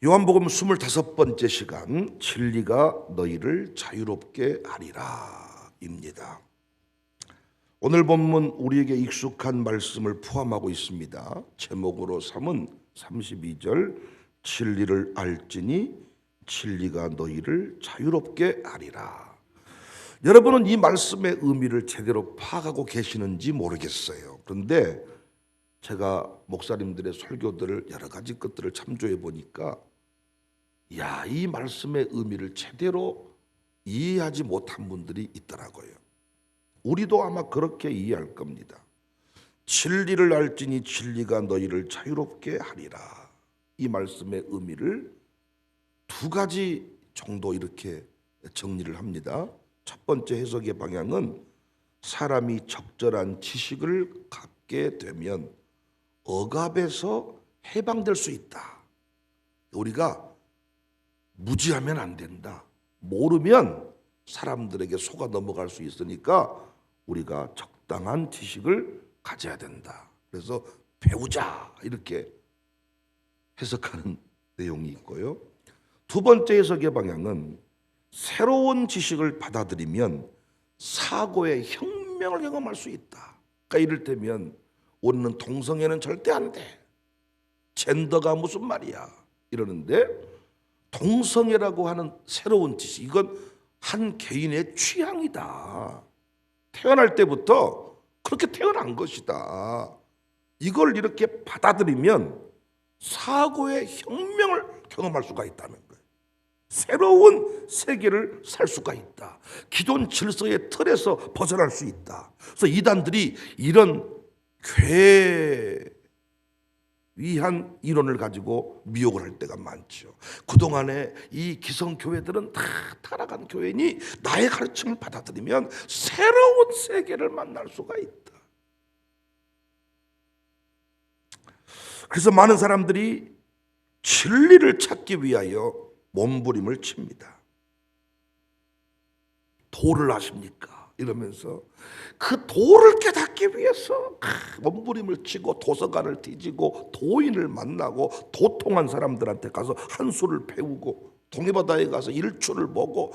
요한복음 25번째 시간, 진리가 너희를 자유롭게 하리라 입니다. 오늘 본문 우리에게 익숙한 말씀을 포함하고 있습니다. 제목으로 삼은 32절, 진리를 알지니 진리가 너희를 자유롭게 하리라. 여러분은 이 말씀의 의미를 제대로 파악하고 계시는지 모르겠어요. 그런데 제가 목사님들의 설교들을 여러 가지 것들을 참조해 보니까 이 말씀의 의미를 제대로 이해하지 못한 분들이 있더라고요. 우리도 아마 그렇게 이해할 겁니다. 진리를 알지니 진리가 너희를 자유롭게 하리라. 이 말씀의 의미를 두 가지 정도 이렇게 정리를 합니다. 첫 번째 해석의 방향은 사람이 적절한 지식을 갖게 되면 억압에서 해방될 수 있다. 우리가 무지하면 안 된다. 모르면 사람들에게 속아 넘어갈 수 있으니까 우리가 적당한 지식을 가져야 된다. 그래서 배우자 이렇게 해석하는 내용이 있고요. 두 번째 해석의 방향은 새로운 지식을 받아들이면 사고의 혁명을 경험할 수 있다. 그러니까 이를테면 우리는 동성애는 절대 안 돼. 젠더가 무슨 말이야 이러는데 동성애라고 하는 새로운 지식, 이건 한 개인의 취향이다. 태어날 때부터 그렇게 태어난 것이다. 이걸 이렇게 받아들이면 사고의 혁명을 경험할 수가 있다는 거예요. 새로운 세계를 살 수가 있다. 기존 질서의 틀에서 벗어날 수 있다. 그래서 이단들이 이런 괴위한 이론을 가지고 미혹을 할 때가 많죠. 그동안에 이 기성교회들은 다 타락한 교회니 나의 가르침을 받아들이면 새로운 세계를 만날 수가 있다. 그래서 많은 사람들이 진리를 찾기 위하여 몸부림을 칩니다. 도를 아십니까? 이러면서 그 도를 깨닫기 위해서 몸부림을 치고 도서관을 뒤지고 도인을 만나고 도통한 사람들한테 가서 한수를 배우고 동해바다에 가서 일출을 보고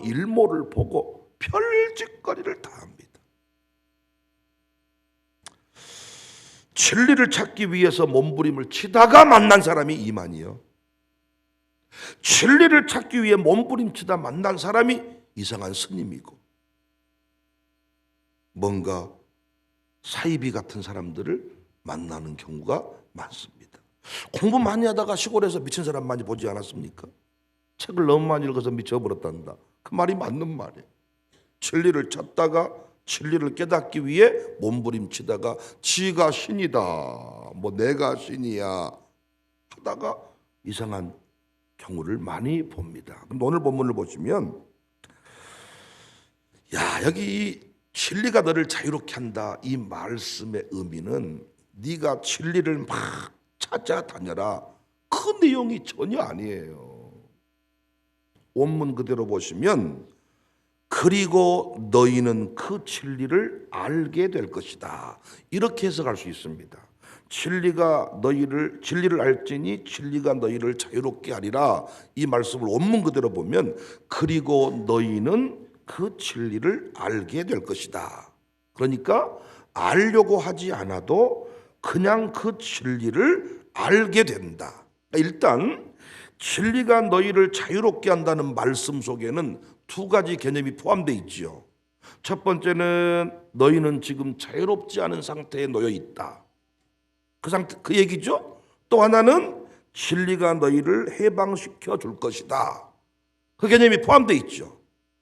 일모를 보고 별짓거리를 다 합니다. 진리를 찾기 위해서 몸부림을 치다가 만난 사람이 이만이요. 진리를 찾기 위해 몸부림치다 만난 사람이 이상한 스님이고 뭔가 사이비 같은 사람들을 만나는 경우가 많습니다. 공부 많이 하다가 시골에서 미친 사람 많이 보지 않았습니까? 책을 너무 많이 읽어서 미쳐버렸단다. 그 말이 맞는 말이에요. 진리를 찾다가 진리를 깨닫기 위해 몸부림치다가 지가 신이다, 내가 신이야 하다가 이상한 경우를 많이 봅니다. 근데 오늘 본문을 보시면 여기 진리가 너를 자유롭게 한다 이 말씀의 의미는 네가 진리를 막 찾아다녀라 그 내용이 전혀 아니에요. 원문 그대로 보시면 그리고 너희는 그 진리를 알게 될 것이다 이렇게 해석할 수 있습니다. 진리를 알지니 진리가 너희를 자유롭게 하리라 이 말씀을 원문 그대로 보면 그리고 너희는 그 진리를 알게 될 것이다. 그러니까 알려고 하지 않아도 그냥 그 진리를 알게 된다. 일단 진리가 너희를 자유롭게 한다는 말씀 속에는 두 가지 개념이 포함되어 있지요. 첫 번째는 너희는 지금 자유롭지 않은 상태에 놓여 있다. 그 얘기죠. 또 하나는 진리가 너희를 해방시켜 줄 것이다. 그 개념이 포함되어 있죠.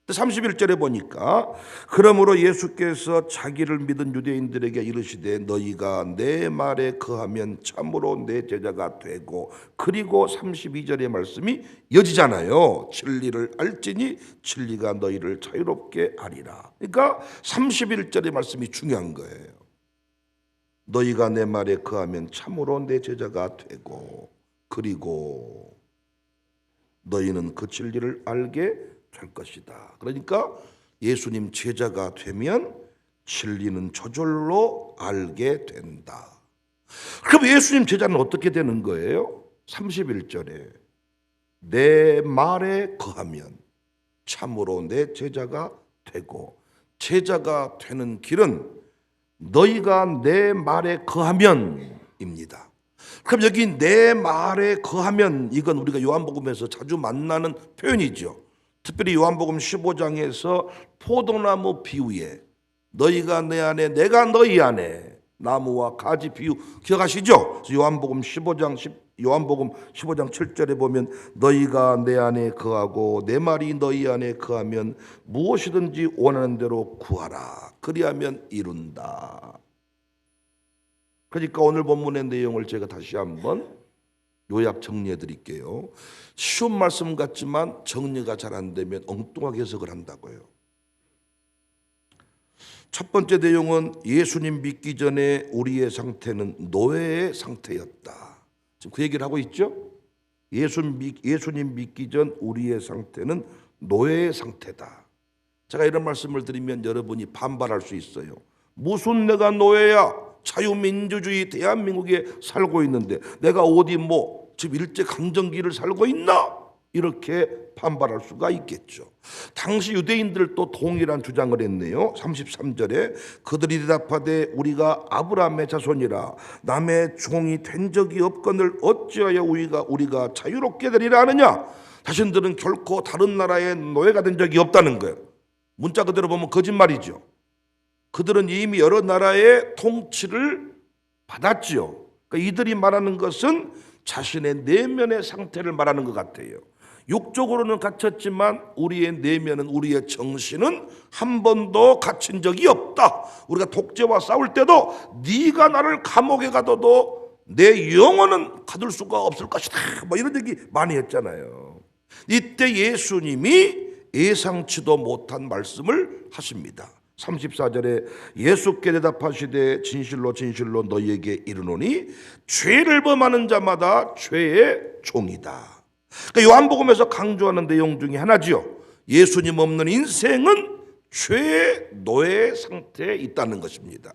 31절에 보니까 그러므로 예수께서 자기를 믿은 유대인들에게 이르시되 너희가 내 말에 거하면 참으로 내 제자가 되고 그리고 32절의 말씀이 이어지잖아요. 진리를 알지니 진리가 너희를 자유롭게 하리라. 그러니까 31절의 말씀이 중요한 거예요. 너희가 내 말에 거하면 참으로 내 제자가 되고 그리고 너희는 그 진리를 알게 될 것이다. 그러니까 예수님 제자가 되면 진리는 저절로 알게 된다. 그럼 예수님 제자는 어떻게 되는 거예요? 31절에 내 말에 거하면 참으로 내 제자가 되고, 제자가 되는 길은 너희가 내 말에 거하면입니다. 그럼 여기 내 말에 거하면, 이건 우리가 요한복음에서 자주 만나는 표현이죠. 특별히 요한복음 15장에서 포도나무 비유에 너희가 내 안에 내가 너희 안에, 나무와 가지 비유 기억하시죠? 요한복음 15장 7절에 보면 너희가 내 안에 거하고 내 말이 너희 안에 거하면 무엇이든지 원하는 대로 구하라, 그리하면 이룬다. 그러니까 오늘 본문의 내용을 제가 다시 한번 요약 정리해 드릴게요. 쉬운 말씀 같지만 정리가 잘 안 되면 엉뚱하게 해석을 한다고요. 첫 번째 내용은 예수님 믿기 전에 우리의 상태는 노예의 상태였다. 지금 그 얘기를 하고 있죠. 예수님 믿기 전 우리의 상태는 노예의 상태다. 제가 이런 말씀을 드리면 여러분이 반발할 수 있어요. 무슨 내가 노예야? 자유민주주의 대한민국에 살고 있는데 내가 어디 지금 일제강점기를 살고 있나? 이렇게 반발할 수가 있겠죠. 당시 유대인들도 동일한 주장을 했네요. 33절에 그들이 대답하되 우리가 아브라함의 자손이라 남의 종이 된 적이 없거늘 어찌하여 우리가 자유롭게 되리라 하느냐? 자신들은 결코 다른 나라의 노예가 된 적이 없다는 거예요. 문자 그대로 보면 거짓말이죠. 그들은 이미 여러 나라의 통치를 받았지요. 그러니까 이들이 말하는 것은 자신의 내면의 상태를 말하는 것 같아요. 육적으로는 갇혔지만 우리의 내면은, 우리의 정신은 한 번도 갇힌 적이 없다. 우리가 독재와 싸울 때도 네가 나를 감옥에 가둬도 내 영혼은 가둘 수가 없을 것이다, 이런 얘기 많이 했잖아요. 이때 예수님이 예상치도 못한 말씀을 하십니다. 34절에 예수께 대답하시되 진실로 진실로 너희에게 이르노니 죄를 범하는 자마다 죄의 종이다. 그러니까 요한복음에서 강조하는 내용 중에 하나지요. 예수님 없는 인생은 죄의 노예 상태에 있다는 것입니다.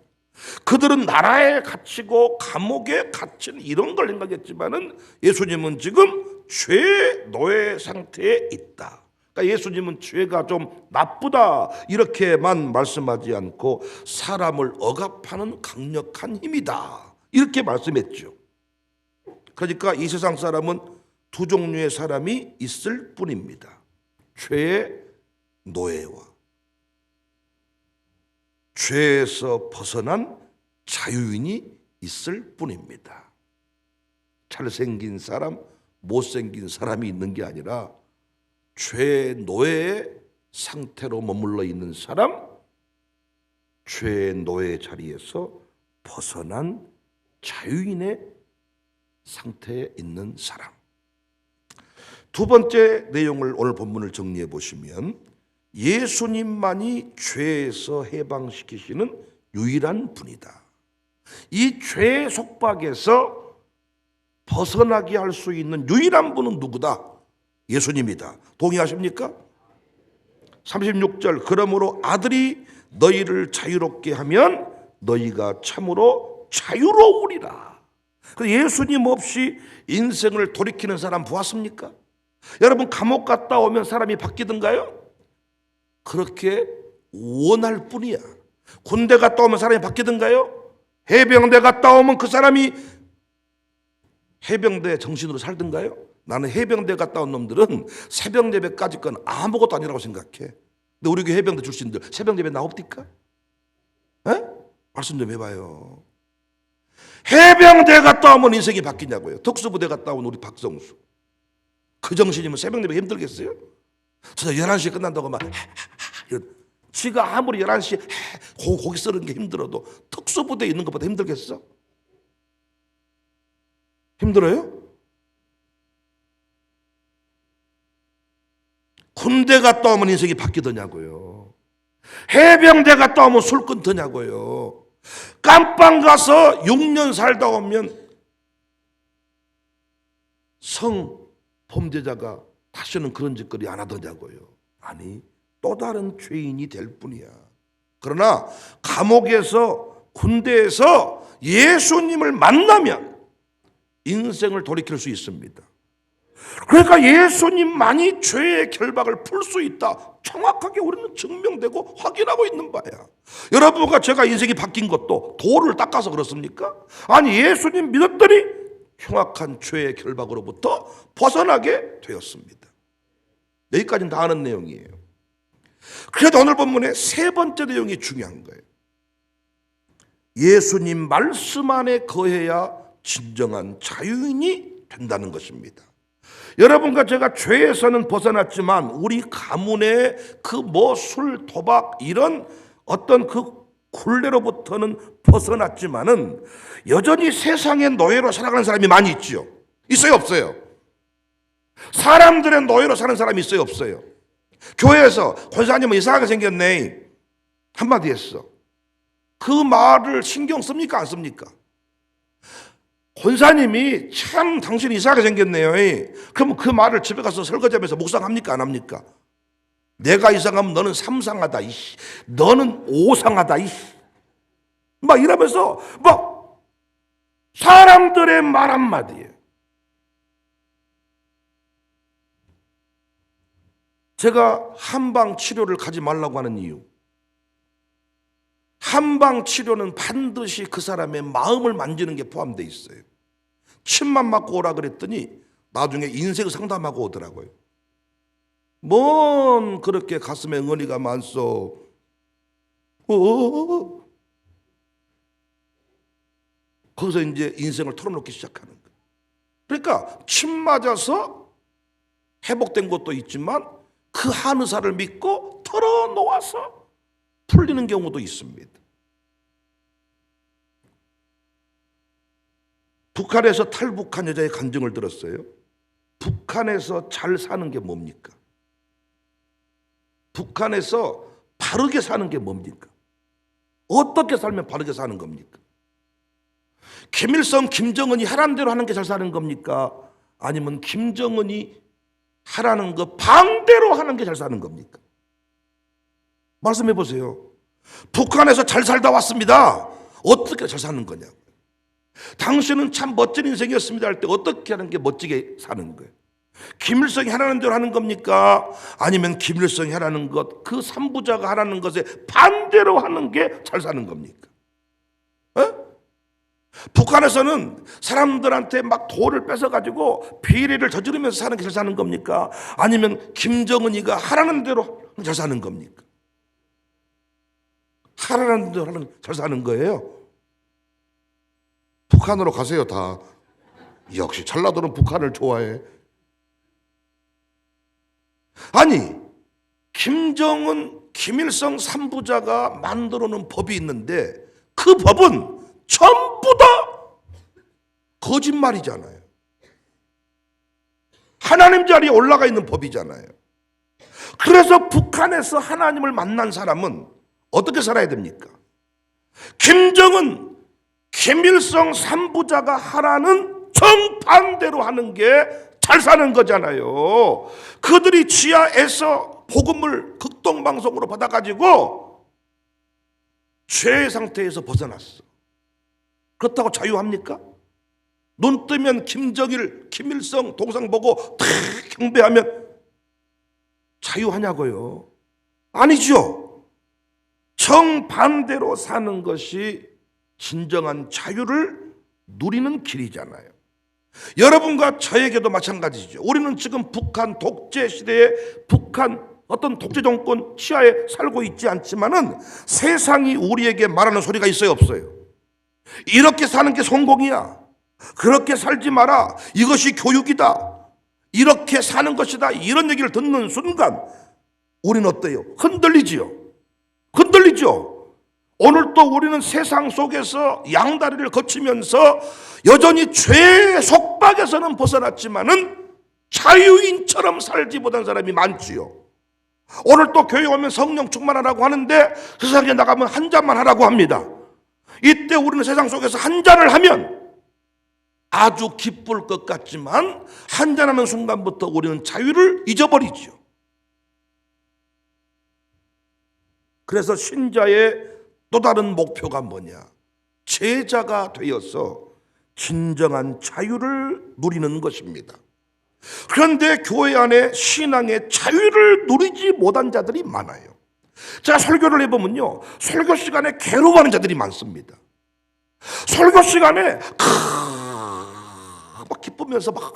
그들은 나라에 갇히고 감옥에 갇힌 이런 걸 생각했지만은 예수님은 지금 죄의 노예 상태에 있다. 그러니까 예수님은 죄가 좀 나쁘다 이렇게만 말씀하지 않고 사람을 억압하는 강력한 힘이다 이렇게 말씀했죠. 그러니까 이 세상 사람은 두 종류의 사람이 있을 뿐입니다. 죄의 노예와 죄에서 벗어난 자유인이 있을 뿐입니다. 잘생긴 사람, 못생긴 사람이 있는 게 아니라 죄의 노예의 상태로 머물러 있는 사람, 죄의 노예 자리에서 벗어난 자유인의 상태에 있는 사람. 두 번째 내용을 오늘 본문을 정리해 보시면 예수님만이 죄에서 해방시키시는 유일한 분이다. 이 죄의 속박에서 벗어나게 할 수 있는 유일한 분은 누구다? 예수님이다. 동의하십니까? 36절 그러므로 아들이 너희를 자유롭게 하면 너희가 참으로 자유로우리라. 예수님 없이 인생을 돌이키는 사람 보았습니까? 여러분 감옥 갔다 오면 사람이 바뀌던가요? 그렇게 원할 뿐이야. 군대 갔다 오면 사람이 바뀌던가요? 해병대 갔다 오면 그 사람이 해병대 정신으로 살던가요? 나는 해병대 갔다 온 놈들은 새벽 예배까지 건 아무것도 아니라고 생각해. 근데 우리 교회 해병대 출신들 새벽 예배 나옵니까? 에? 말씀 좀 해봐요. 해병대 갔다 오면 인생이 바뀌냐고요. 특수부대 갔다 온 우리 박성수 그 정신이면 새벽 예배 힘들겠어요? 진짜 11시에 끝난다고 막 지가 아무리 11시에 고기 썰는 게 힘들어도 특수부대에 있는 것보다 힘들겠어? 힘들어요? 군대 갔다 오면 인생이 바뀌더냐고요. 해병대 갔다 오면 술 끊더냐고요. 깜빵 가서 6년 살다 오면 성범죄자가 다시는 그런 짓거리 안 하더냐고요. 아니, 또 다른 죄인이 될 뿐이야. 그러나 감옥에서 군대에서 예수님을 만나면 인생을 돌이킬 수 있습니다. 그러니까 예수님만이 죄의 결박을 풀 수 있다. 정확하게 우리는 증명되고 확인하고 있는 바야. 여러분과 제가 인생이 바뀐 것도 돌을 닦아서 그렇습니까? 아니, 예수님 믿었더니 흉악한 죄의 결박으로부터 벗어나게 되었습니다. 여기까지는 다 아는 내용이에요. 그래도 오늘 본문의 세 번째 내용이 중요한 거예요. 예수님 말씀 안에 거해야 진정한 자유인이 된다는 것입니다. 여러분과 제가 죄에서는 벗어났지만 우리 가문의 그 술, 도박 이런 어떤 그 굴레로부터는 벗어났지만은 여전히 세상의 노예로 살아가는 사람이 많이 있지요. 있어요, 없어요? 사람들의 노예로 사는 사람이 있어요, 없어요? 교회에서 권사님은 이상하게 생겼네 한마디 했어. 그 말을 신경 씁니까, 안 씁니까? 권사님이 참 당신이 이상하게 생겼네요. 그럼 그 말을 집에 가서 설거지하면서 묵상합니까, 안 합니까? 내가 이상하면 너는 삼상하다, 너는 오상하다, 막 이러면서 막 사람들의 말 한마디에 제가 한방 치료를 가지 말라고 하는 이유, 한방 치료는 반드시 그 사람의 마음을 만지는 게 포함되어 있어요. 침만 맞고 오라 그랬더니 나중에 인생 상담하고 오더라고요. 뭔 그렇게 가슴에 응어리가 많소. 거기서 이제 인생을 털어놓기 시작하는 거예요. 그러니까 침 맞아서 회복된 것도 있지만 그 한의사를 믿고 털어놓아서 풀리는 경우도 있습니다. 북한에서 탈북한 여자의 간증을 들었어요. 북한에서 잘 사는 게 뭡니까? 북한에서 바르게 사는 게 뭡니까? 어떻게 살면 바르게 사는 겁니까? 김일성, 김정은이 하라는 대로 하는 게 잘 사는 겁니까? 아니면 김정은이 하라는 거 반대로 하는 게 잘 사는 겁니까? 말씀해 보세요. 북한에서 잘 살다 왔습니다. 어떻게 잘 사는 거냐고. 당신은 참 멋진 인생이었습니다 할 때 어떻게 하는 게 멋지게 사는 거예요? 김일성이 하라는 대로 하는 겁니까? 아니면 김일성이 하라는 것, 그 삼부자가 하라는 것에 반대로 하는 게 잘 사는 겁니까? 북한에서는 사람들한테 막 돌을 뺏어가지고 비리를 저지르면서 사는 게 잘 사는 겁니까? 아니면 김정은이가 하라는 대로 잘 사는 겁니까? 하라는 대로 하는 잘 사는 거예요. 북한으로 가세요, 다. 역시 전라도는 북한을 좋아해. 아니, 김정은, 김일성 삼부자가 만들어 놓은 법이 있는데 그 법은 전부 다 거짓말이잖아요. 하나님 자리에 올라가 있는 법이잖아요. 그래서 북한에서 하나님을 만난 사람은 어떻게 살아야 됩니까? 김정은, 김일성 삼부자가 하라는 정반대로 하는 게 잘 사는 거잖아요. 그들이 지하에서 복음을 극동방송으로 받아가지고 죄의 상태에서 벗어났어. 그렇다고 자유합니까? 눈 뜨면 김정일, 김일성 동상 보고 탁 경배하면 자유하냐고요? 아니죠. 정반대로 사는 것이 진정한 자유를 누리는 길이잖아요. 여러분과 저에게도 마찬가지죠. 우리는 지금 북한 독재 시대에 북한 어떤 독재 정권 치하에 살고 있지 않지만은 세상이 우리에게 말하는 소리가 있어요, 없어요? 이렇게 사는 게 성공이야. 그렇게 살지 마라. 이것이 교육이다. 이렇게 사는 것이다. 이런 얘기를 듣는 순간 우리는 어때요? 흔들리지요. 흔들리죠. 오늘 또 우리는 세상 속에서 양다리를 거치면서 여전히 죄의 속박에서는 벗어났지만은 자유인처럼 살지 못한 사람이 많지요. 오늘 또 교회 오면 성령 충만하라고 하는데 세상에 나가면 한 잔만 하라고 합니다. 이때 우리는 세상 속에서 한 잔을 하면 아주 기쁠 것 같지만 한 잔하는 순간부터 우리는 자유를 잊어버리죠. 그래서 신자의 또 다른 목표가 뭐냐? 제자가 되어서 진정한 자유를 누리는 것입니다. 그런데 교회 안에 신앙의 자유를 누리지 못한 자들이 많아요. 제가 설교를 해보면요, 설교 시간에 괴로워하는 자들이 많습니다. 설교 시간에 막 기쁘면서 막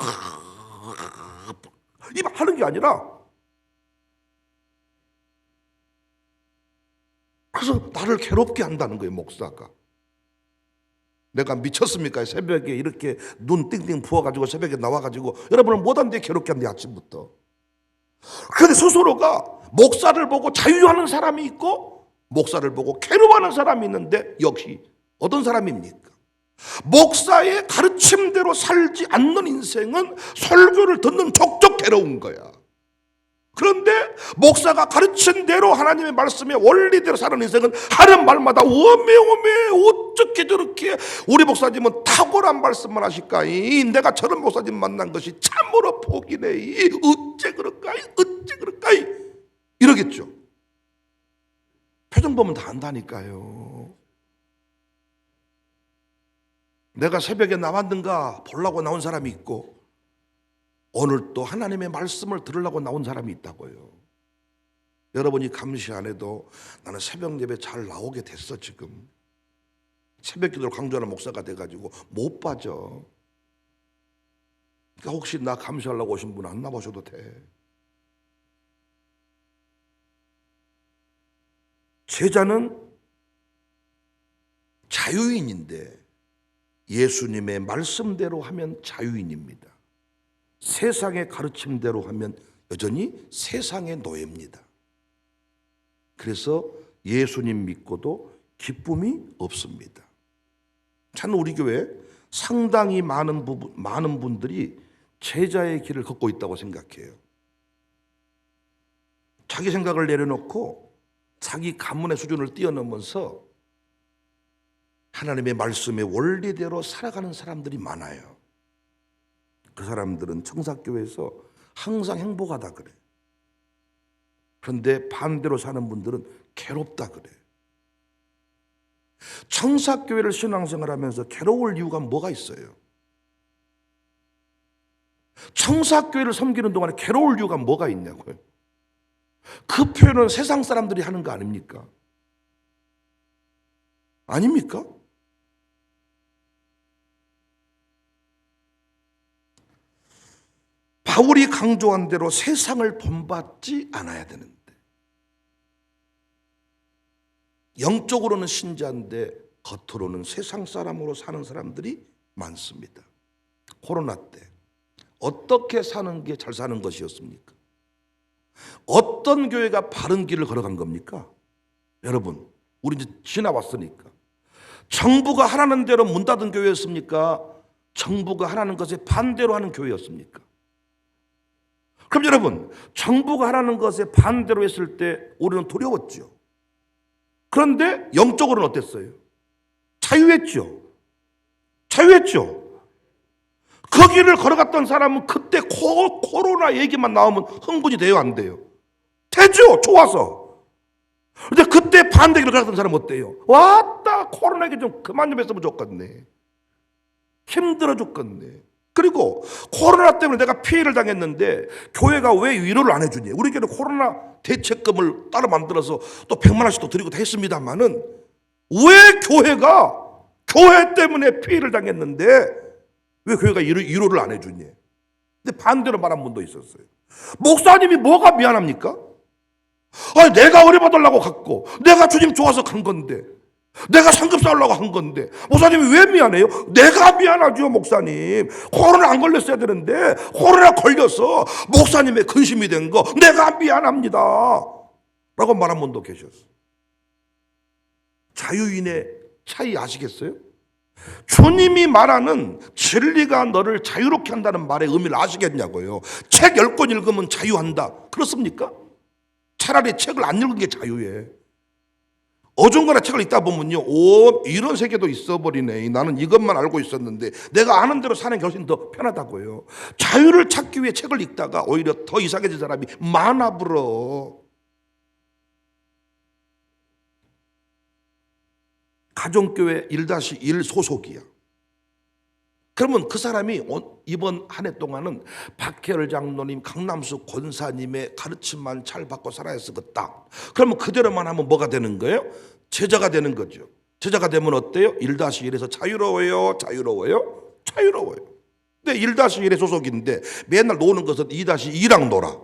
하는 게 아니라, 그래서 나를 괴롭게 한다는 거예요, 목사가. 내가 미쳤습니까? 새벽에 이렇게 눈 띵띵 부어가지고 새벽에 나와가지고 여러분을 못한데 괴롭게 한대, 아침부터. 그런데 스스로가 목사를 보고 자유하는 사람이 있고 목사를 보고 괴로워하는 사람이 있는데, 역시 어떤 사람입니까? 목사의 가르침대로 살지 않는 인생은 설교를 듣는 족족 괴로운 거야. 그런데 목사가 가르친 대로 하나님의 말씀의 원리대로 사는 인생은 하는 말마다 오메오메, 어떻게 저렇게 우리 목사님은 탁월한 말씀만 하실까이, 내가 저런 목사님 만난 것이 참으로 복이네, 어째 그럴까이, 어째 그럴까이, 이러겠죠. 표정 보면 다 안다니까요. 내가 새벽에 나왔는가 보려고 나온 사람이 있고, 오늘 또 하나님의 말씀을 들으려고 나온 사람이 있다고요. 여러분이 감시 안 해도 나는 새벽 예배 잘 나오게 됐어. 지금 새벽 기도를 강조하는 목사가 돼가지고 못 빠져. 그러니까 혹시 나 감시하려고 오신 분 안 나오셔도 돼. 제자는 자유인인데 예수님의 말씀대로 하면 자유인입니다. 세상의 가르침대로 하면 여전히 세상의 노예입니다. 그래서 예수님 믿고도 기쁨이 없습니다. 참 우리 교회 상당히 많은 분들이 제자의 길을 걷고 있다고 생각해요. 자기 생각을 내려놓고 자기 가문의 수준을 뛰어넘어서 하나님의 말씀의 원리대로 살아가는 사람들이 많아요. 그 사람들은 청사교회에서 항상 행복하다 그래. 그런데 반대로 사는 분들은 괴롭다 그래. 청사교회를 신앙생활하면서 괴로울 이유가 뭐가 있어요? 청사교회를 섬기는 동안에 괴로울 이유가 뭐가 있냐고요? 그 표현은 세상 사람들이 하는 거 아닙니까? 아닙니까? 바울이 강조한 대로 세상을 본받지 않아야 되는데, 영적으로는 신자인데 겉으로는 세상 사람으로 사는 사람들이 많습니다. 코로나 때 어떻게 사는 게 잘 사는 것이었습니까? 어떤 교회가 바른 길을 걸어간 겁니까? 여러분, 우리 이제 지나왔으니까. 정부가 하라는 대로 문 닫은 교회였습니까? 정부가 하라는 것에 반대로 하는 교회였습니까? 그럼 여러분, 정부가 하라는 것에 반대로 했을 때 우리는 두려웠죠. 그런데 영적으로는 어땠어요? 자유했죠. 자유했죠. 그 길을 걸어갔던 사람은 그때 코로나 얘기만 나오면 흥분이 돼요, 안 돼요? 되죠. 좋아서. 근데 그때 반대 길을 걸어갔던 사람은 어때요? 왔다, 코로나 얘기 좀 그만 좀 했으면 좋겠네. 힘들어 죽겠네. 그리고 코로나 때문에 내가 피해를 당했는데 교회가 왜 위로를 안 해주니? 우리 교회는 코로나 대책금을 따로 만들어서 또 100만 원씩도 드리고 다 했습니다만은, 왜 교회가 교회 때문에 피해를 당했는데 왜 교회가 위로를 안 해주니? 근데 반대로 말한 분도 있었어요. 목사님이 뭐가 미안합니까? 아니, 내가 어려봐달라고 갔고 내가 주님 좋아서 간 건데, 내가 상급 쌓으려고 한 건데 목사님이 왜 미안해요? 내가 미안하죠. 목사님 코로나 안 걸렸어야 되는데 코로나 걸려서 목사님의 근심이 된 거 내가 미안합니다 라고 말한 분도 계셨어요. 자유인의 차이 아시겠어요? 주님이 말하는 진리가 너를 자유롭게 한다는 말의 의미를 아시겠냐고요. 책 10권 읽으면 자유한다, 그렇습니까? 차라리 책을 안 읽은 게 자유해. 어중간한 책을 읽다 보면요, 오, 이런 세계도 있어버리네. 나는 이것만 알고 있었는데 내가 아는 대로 사는 게 훨씬 더 편하다고요. 자유를 찾기 위해 책을 읽다가 오히려 더 이상해진 사람이 많아 불어. 가정교회 1-1 소속이야. 그러면 그 사람이 이번 한 해 동안은 박혜열 장로님, 강남수 권사님의 가르침만 잘 받고 살아야 쓰겠다. 그러면 그대로만 하면 뭐가 되는 거예요? 제자가 되는 거죠. 제자가 되면 어때요? 1-1에서 자유로워요? 자유로워요? 자유로워요. 근데 1-1에 소속인데 맨날 노는 것은 2-2랑 놀아.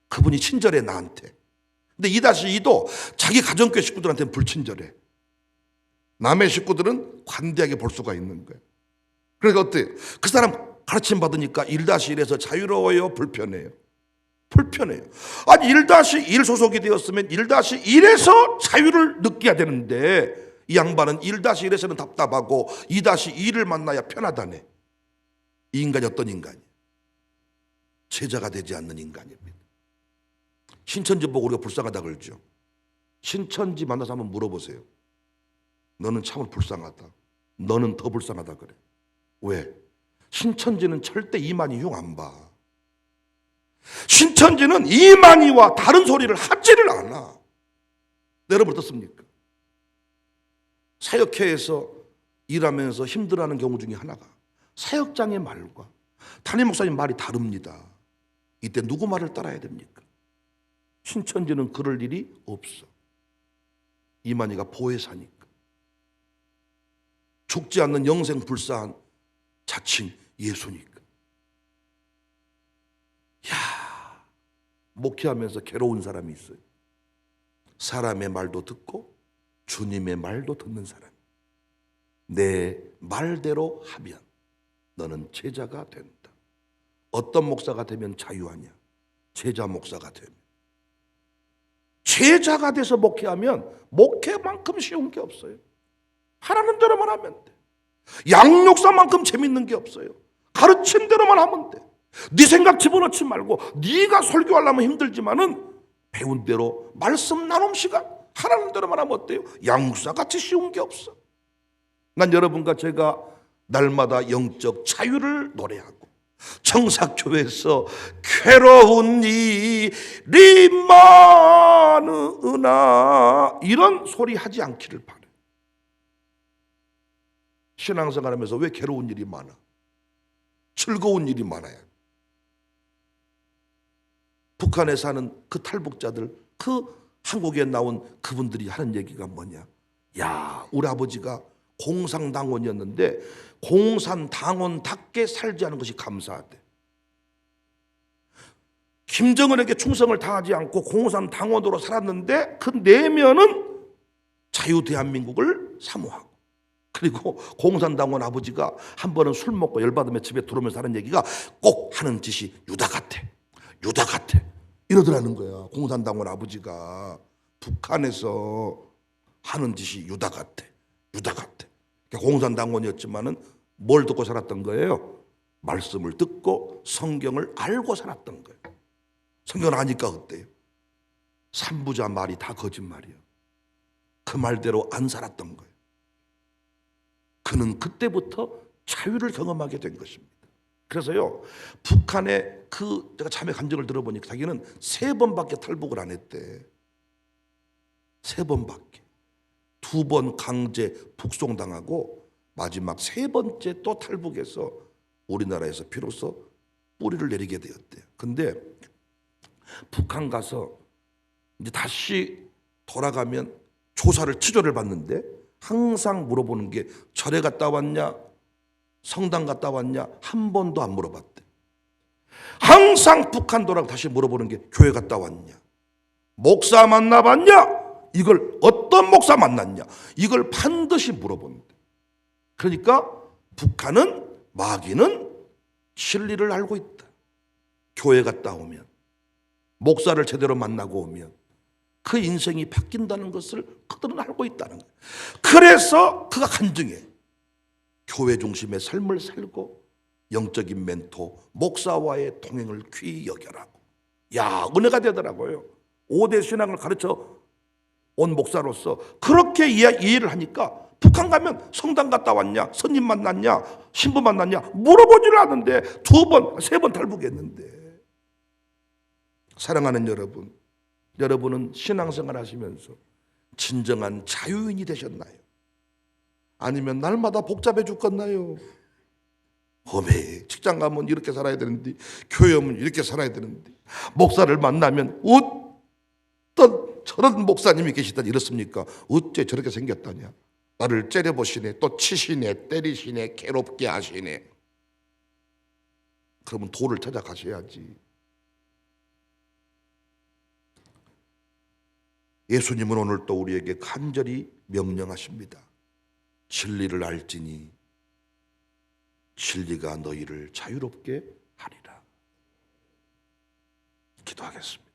그분이 친절해 나한테. 근데 2-2도 자기 가정교회 식구들한테는 불친절해. 남의 식구들은 관대하게 볼 수가 있는 거예요. 그러니까 어때요? 그 사람 가르침 받으니까 1-1에서 자유로워요? 불편해요? 불편해요. 아니 1-1 소속이 되었으면 1-1에서 자유를 느껴야 되는데 이 양반은 1-1에서는 답답하고 2-2를 만나야 편하다네. 이 인간이 어떤 인간이에요? 제자가 되지 않는 인간입니다. 신천지 보고 우리가 불쌍하다 그러죠. 신천지 만나서 한번 물어보세요. 너는 참으로 불쌍하다. 너는 더 불쌍하다 그래. 왜? 신천지는 절대 이만희 흉 안 봐. 신천지는 이만희와 다른 소리를 하지를 않아. 여러분 어떻습니까? 사역회에서 일하면서 힘들어하는 경우 중에 하나가 사역장의 말과 담임 목사님 말이 다릅니다. 이때 누구 말을 따라야 됩니까? 신천지는 그럴 일이 없어. 이만희가 보혜사니까. 죽지 않는 영생 불사한 자칭 예수니까. 야, 목회하면서 괴로운 사람이 있어요. 사람의 말도 듣고 주님의 말도 듣는 사람. 내 말대로 하면 너는 제자가 된다. 어떤 목사가 되면 자유하냐? 제자 목사가 되면. 제자가 돼서 목회하면 목회만큼 쉬운 게 없어요. 하라는 대로만 하면 돼. 양육사만큼 재밌는 게 없어요. 가르친 대로만 하면 돼. 네 생각 집어넣지 말고 네가 설교하려면 힘들지만은 배운 대로 말씀 나눔 시간 하라는 대로만 하면 어때요? 양육사같이 쉬운 게 없어. 난 여러분과 제가 날마다 영적 자유를 노래하고 청사교회에서 괴로운 일이 많으나 이런 소리 하지 않기를 바라요. 신앙생활하면서 왜 괴로운 일이 많아? 즐거운 일이 많아야. 북한에 사는 그 탈북자들, 그 한국에 나온 그분들이 하는 얘기가 뭐냐? 야, 우리 아버지가 공산당원이었는데 공산당원답게 살지 않은 것이 감사하대. 김정은에게 충성을 다하지 않고 공산당원으로 살았는데 그 내면은 자유 대한민국을 사모하고, 그리고 공산당원 아버지가 한 번은 술 먹고 열받으면 집에 들어오면서 하는 얘기가 꼭 하는 짓이 유다 같아. 유다 같아. 이러더라는 거야. 공산당원 아버지가 북한에서 하는 짓이 유다 같아. 유다 같아. 공산당원이었지만은 뭘 듣고 살았던 거예요? 말씀을 듣고 성경을 알고 살았던 거예요. 성경을 아니까 어때요? 삼부자 말이 다 거짓말이에요. 그 말대로 안 살았던 거예요. 그는 그때부터 자유를 경험하게 된 것입니다. 그래서요, 북한의 제가 자매 감정을 들어보니까 자기는 3번밖에 탈북을 안 했대. 3번밖에. 2번 강제 북송당하고 마지막 3번째 또 탈북해서 우리나라에서 비로소 뿌리를 내리게 되었대요. 근데 북한 가서 이제 다시 돌아가면 조사를 치조를 받는데 항상 물어보는 게 절에 갔다 왔냐? 성당 갔다 왔냐? 한 번도 안 물어봤대. 항상 북한 돌아가 다시 물어보는 게 교회 갔다 왔냐? 목사 만나봤냐? 이걸 어떤 목사 만났냐? 이걸 반드시 물어본대. 그러니까 북한은, 마귀는 진리를 알고 있다. 교회 갔다 오면, 목사를 제대로 만나고 오면 그 인생이 바뀐다는 것을 그들은 알고 있다는 거예요. 그래서 그가 간증해. 교회 중심의 삶을 살고 영적인 멘토, 목사와의 동행을 귀히 여겨라고. 야, 은혜가 되더라고요. 5대 신앙을 가르쳐 온 목사로서 그렇게 이해를 하니까 북한 가면 성당 갔다 왔냐, 스님 만났냐, 신부 만났냐 물어보지를 않는데 2번, 3번 탈북했는데. 사랑하는 여러분, 여러분은 신앙생활 하시면서 진정한 자유인이 되셨나요? 아니면 날마다 복잡해 죽겠나요? 어메, 직장 가면 이렇게 살아야 되는데, 교회 오면 이렇게 살아야 되는데, 목사를 만나면 어떤 저런 목사님이 계시다 이렇습니까? 어째 저렇게 생겼다냐? 나를 째려보시네, 또 치시네, 때리시네, 괴롭게 하시네. 그러면 도를 찾아가셔야지. 예수님은 오늘 또 우리에게 간절히 명령하십니다. 진리를 알지니 진리가 너희를 자유롭게 하리라. 기도하겠습니다.